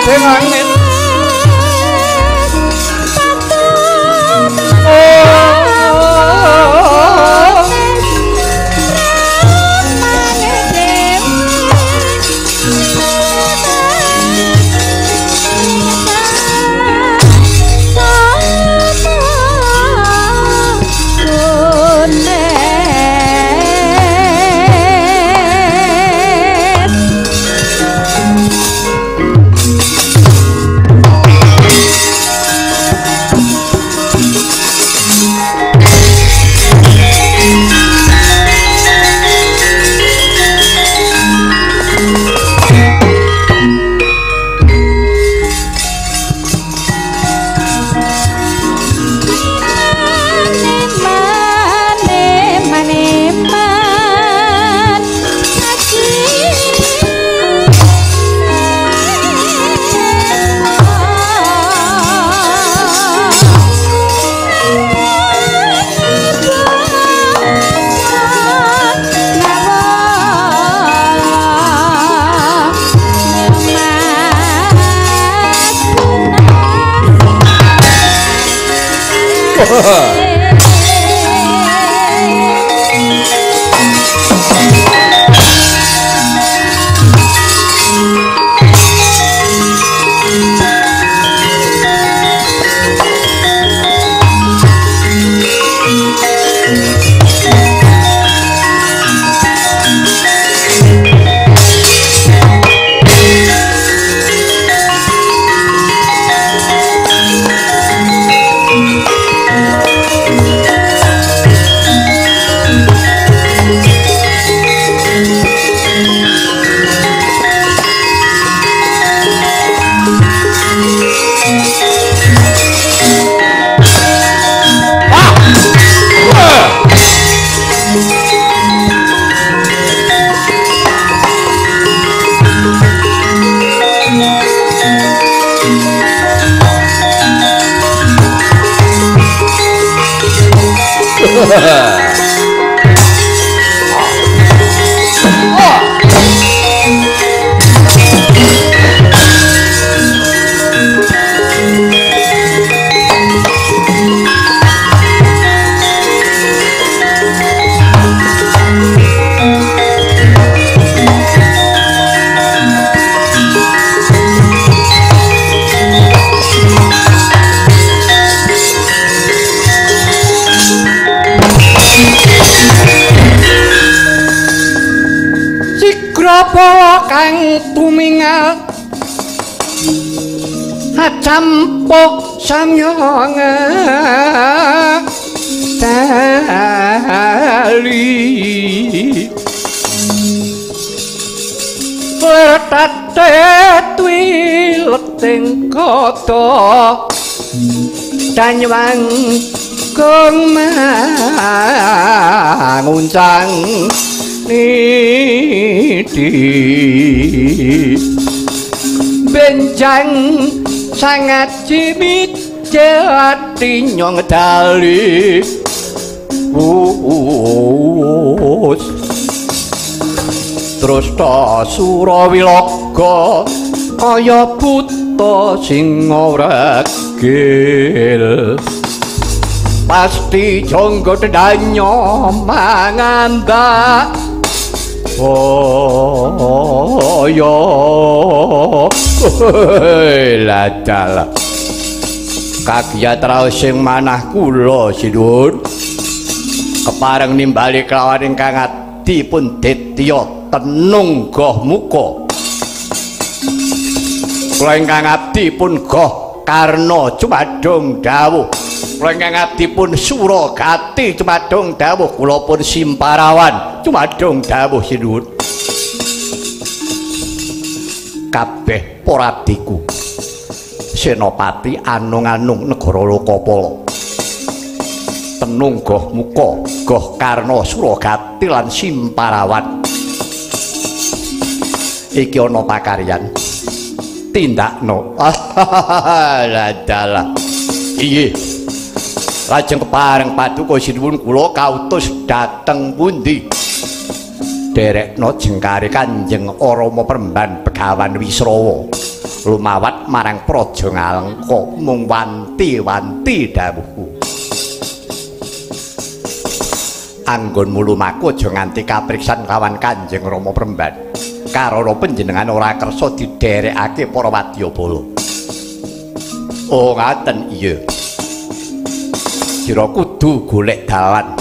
ing angin kang tumingal campuk samyong tali lertate twileting kota danyang kong manguncang niti benjang sangat cibit jati nyong tali terus ta Surawilaga kaya buta sing ora gil pasti jangga danyo manganda oh yo ladal kagyatra sing manah kula Sidun kepareng nimbali kelawan ingkang adipun Detya Tenung Goh Muka kula ingkang adipun Goh Karna cumadung dawuh kula ingkang adipun Suragati cumadung dawuh kula pun Simparawan cumadung dawuh Sidun kabeh poradiku Senopati anung-anung negara Lokapala Tenung Goh Muka Goh Karna Suragati lan Simparawan iki ana pakaryan tindakno ladalah iya lajeng kepareng paduka sinuwun kula kautus dhateng pundi derekno jengkare Kanjeng Rama Peremban Begawan Wisrawa lumawat marang Praja Ngalengka mung wanti-wanti dawuhku. Anggonmu lumaku aja nganti kapriksan kawan Kanjeng Rama Premban. Karana panjenengan ora kersa didherekake para wadyabala. Oh ngaten iya. Sira kudu golek dalan.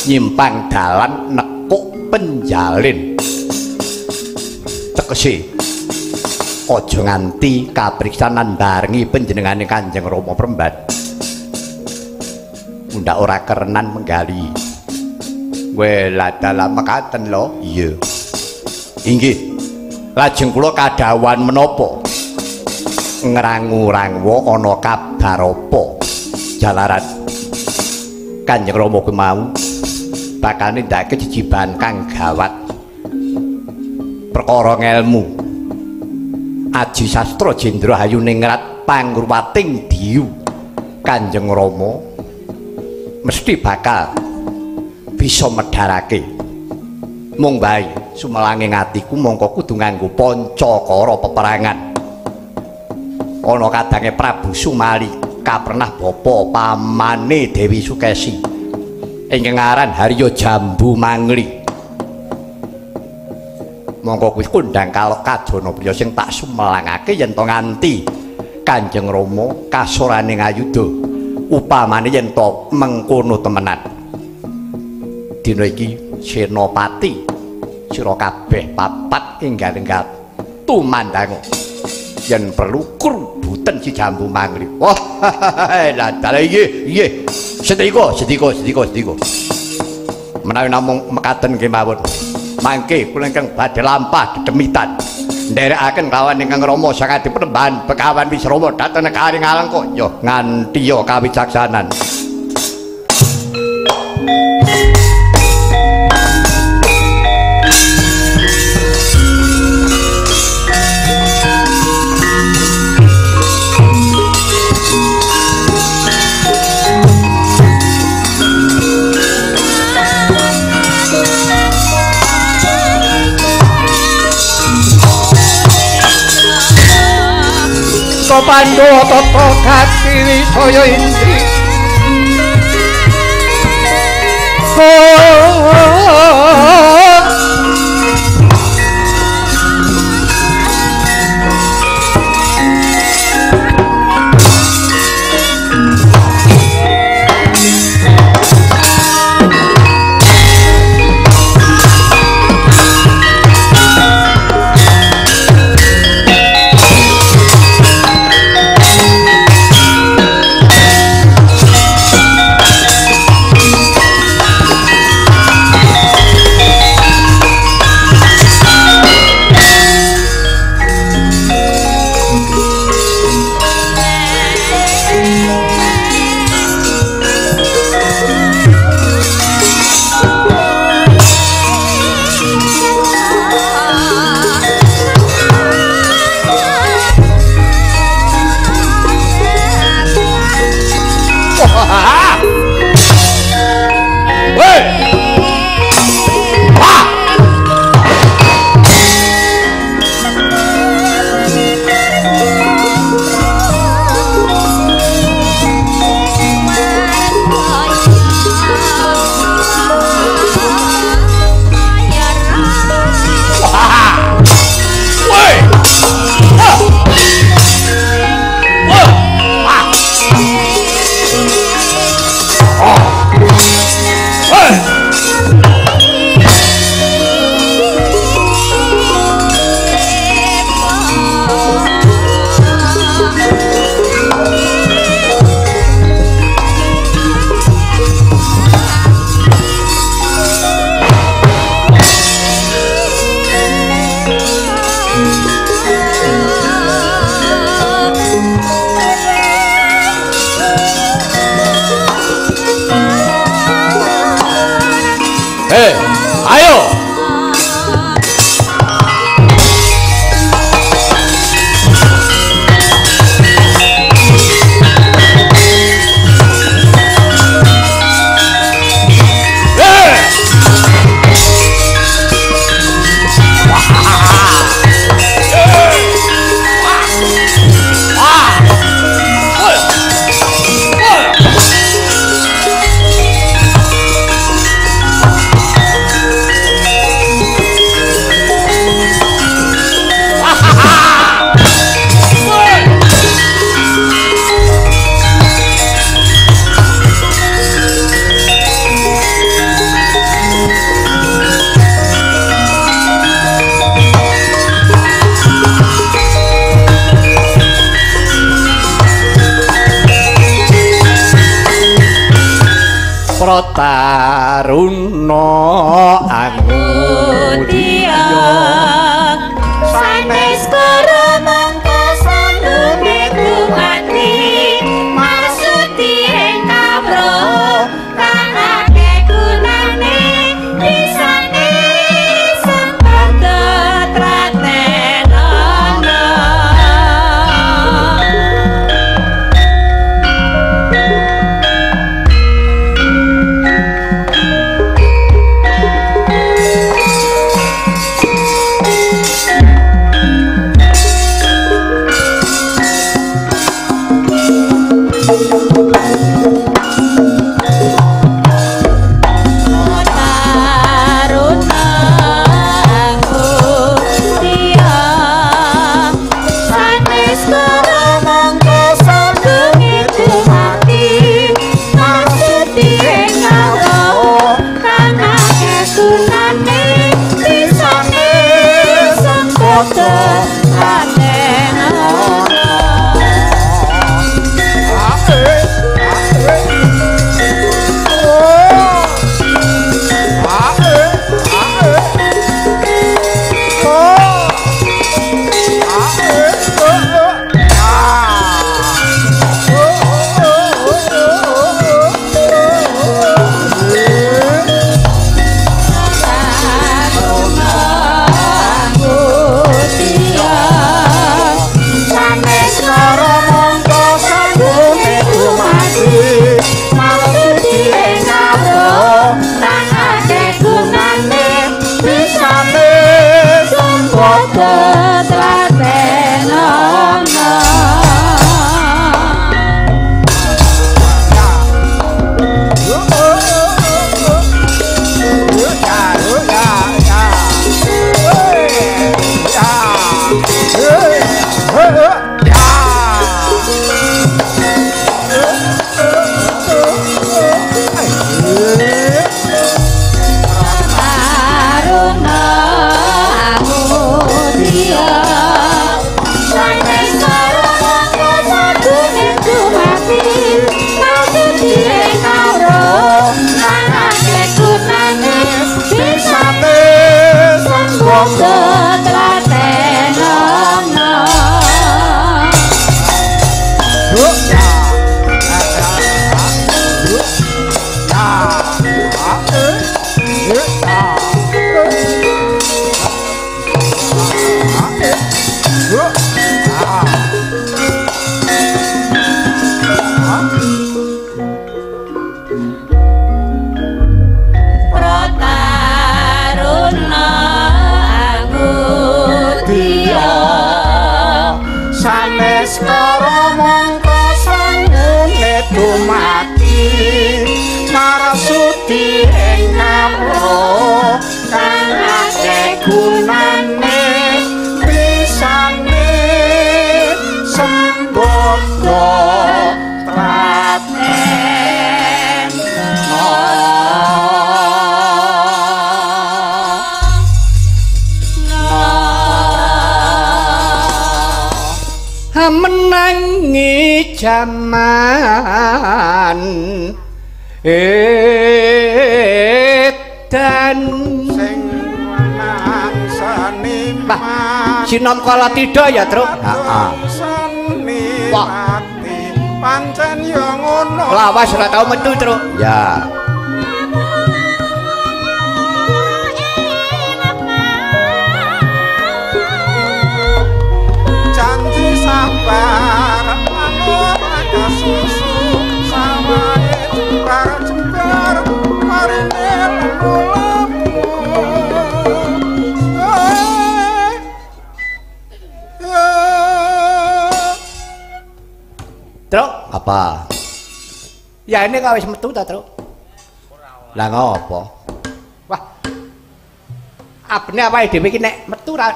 Nyimpang dalan nekuk penjalin. Tegese aja nganti kapriksan nandharengi panjenengane Kanjeng Rama Premban. Mundak ora kerenan menggali. Wela dalam mekaten lho. Iya. Inggih. Lajeng kula kadhawan menapa? Ngrangu-rangwa ana kabar apa? Jalaran Kanjeng Rama kuwi mau bakal nindakake jejiban kang gawat. Perkara ngelmu. Aji Sastra Jendra Hayuningrat pangruwating diyu Kanjeng Rama mesti bakal bisa medharake. Mung bae sumelanging atiku mongko kudu nganggo pancakara peperangan. Ana kadange Prabu Sumali kapernah bapa pamane Dewi Sukesi ingkang aran Harya Jambu Mangli. Mongko kuwi kondang kalok kadana priya sing tak sumelangake yen to nganti Kanjeng Rama kasorane ngayuda upamane yen to mengkono temenan. Dina iki Senopati sira kabeh papat enggal-enggal tumandang yen perlu krubuten si Jambu Mangli. Wah, lah dale nggih. Sedika. Menawi namung mekaten kemawon. Mangke kula ingkang badhe lampah dedemitan nderekaken kawan ingkang Rama Sakadi Penemban Bekawan Wisrama dhateng negari Ngalengka. Yo nganti yo kawicaksanan. Pandhawa tata gati wisaya indri Prataruna Angudya sanes mangka sandune dumati maksudi ing kawruh kang akeh gunane bisane sembada tratenana menangi jaman edan sing lanang seniman sinom kala tidak ya Truk? mati pancen ya ngono lawas ora tau metu Truk ya janji sabar ora kasusu samae jembar marine Truk apa? Ya ini kau wis metu ta Truk? Lah ngopo? Wah. Abene awake dhewe iki nek metu ra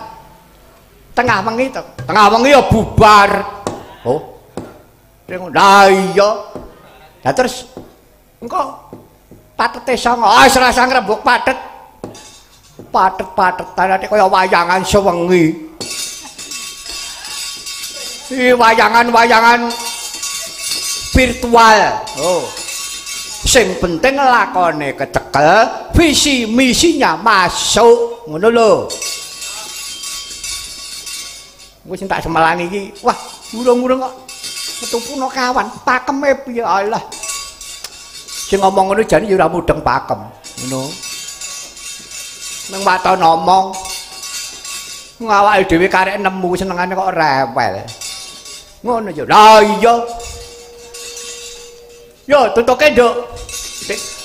tengah wengi to. Tengah wengi ya bubar. Oh. Lah iya. Lah terus engko patete songo. Ah wis rasa ngrembug patet. Patet-patetan kaya wayangan sewengi. Wayangan-wayangan virtual. Oh. Sing penting lakone kecekel, visi misinya masuk. Ngono lho. Wis tak semelangi iki. Wah, urung-urung kok ketupuna kawan. Pakeme piye Allah. Sing ngomong ngono jane ya ora mudeng pakem. Ngono. Nang waton ngomong. Ngawake dhewe karek nemu senengane kok rewel. Ngono ya. Lah iya. Yo, tutuke, Nduk.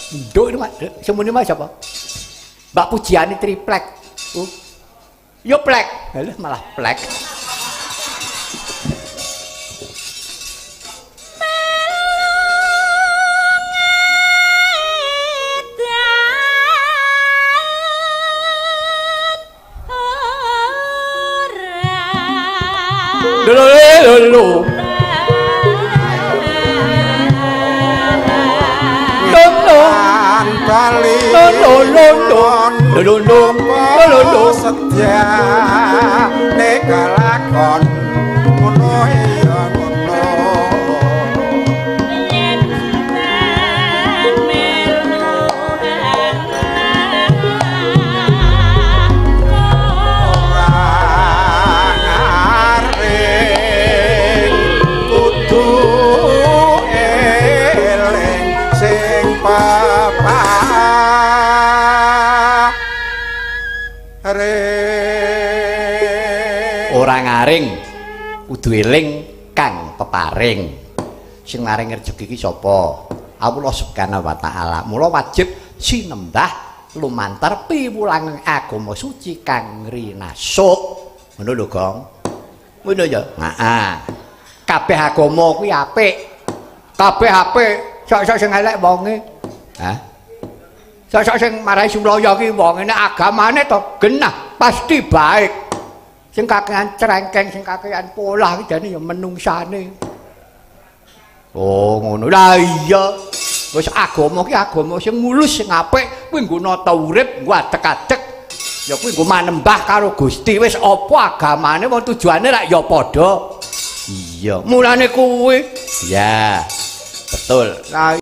Nduk itu Mas, semune Mas apa? Mbak Pujiani triplek. Yo plek. Halah malah plek. Lho. Lo setia nek lakon ngono ya ngono kudu eling sing papa ora ngaring kudu eling kang peparing. Sing maring rezeki iki sapa? Allah Subhanahu wa taala. Mula wajib sinembah lumantar piwulangan agama suci kang rinasuk. Ngono lho, Gong. Ngono ya? Heeh. Kabeh agama kuwi apik. Kabeh apik. Sok-sok sing elek wonge. Hah? Sok-sok sing marahi Sulaya ki wong nek agamane to genah pasti baik. Sing kakean crengkeng, sing kakean polah ki jane ya menungsane. Oh, ngono. Lah iya. Wis agama ki agama sing mulus sing apik, kuwi nggo nata urip, nggo adek-adek. Ya kuwi nggo manembah karo Gusti. Wis apa agamane wong tujuane rak ya padha. Iya, mulane kuwi. Ya. Betul. Nah,